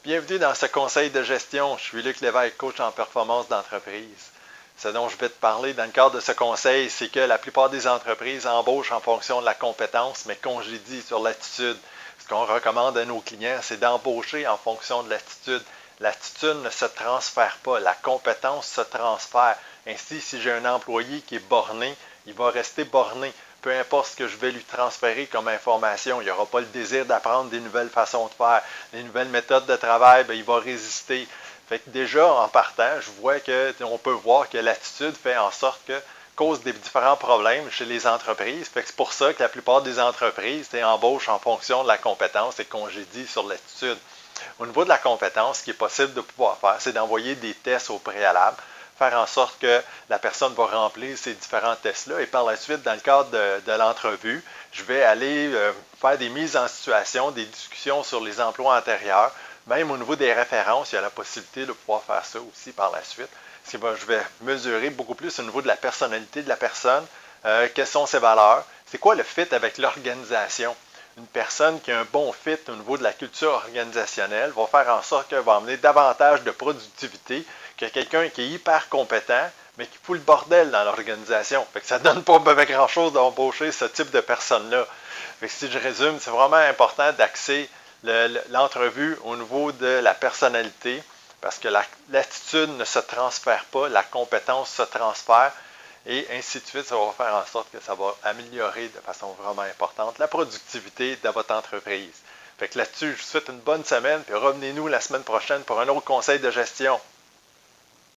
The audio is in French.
Bienvenue dans ce conseil de gestion. Je suis Luc Lévesque, coach en performance d'entreprise. Ce dont je vais te parler dans le cadre de ce conseil, c'est que la plupart des entreprises embauchent en fonction de la compétence, mais congédient sur l'attitude. Ce qu'on recommande à nos clients, c'est d'embaucher en fonction de l'attitude. L'attitude ne se transfère pas, la compétence se transfère. Ainsi, si j'ai un employé qui est borné, il va rester borné. Peu importe ce que je vais lui transférer comme information, il n'y aura pas le désir d'apprendre des nouvelles façons de faire, des nouvelles méthodes de travail, bien, il va résister. Fait que déjà, en partant, on peut voir que l'attitude fait en sorte que cause des différents problèmes chez les entreprises. Fait que c'est pour ça que la plupart des entreprises embauchent en fonction de la compétence et congédient sur l'attitude. Au niveau de la compétence, ce qui est possible de pouvoir faire, c'est d'envoyer des tests au préalable, faire en sorte que la personne va remplir ces différents tests-là et par la suite, dans le cadre de l'entrevue, je vais aller faire des mises en situation, des discussions sur les emplois antérieurs. Même au niveau des références, il y a la possibilité de pouvoir faire ça aussi par la suite. Je vais mesurer beaucoup plus au niveau de la personnalité de la personne, quelles sont ses valeurs, c'est quoi le fit avec l'organisation. Une personne qui a un bon fit au niveau de la culture organisationnelle va faire en sorte qu'elle va amener davantage de productivité que quelqu'un qui est hyper compétent, mais qui fout le bordel dans l'organisation. Fait que ça ne donne pas grand-chose d'embaucher ce type de personne-là. Fait que si je résume, c'est vraiment important d'axer l'entrevue au niveau de la personnalité, parce que l'attitude ne se transfère pas, la compétence se transfère, et ainsi de suite, ça va faire en sorte que ça va améliorer de façon vraiment importante la productivité de votre entreprise. Fait que là-dessus, je vous souhaite une bonne semaine, puis revenez-nous la semaine prochaine pour un autre conseil de gestion.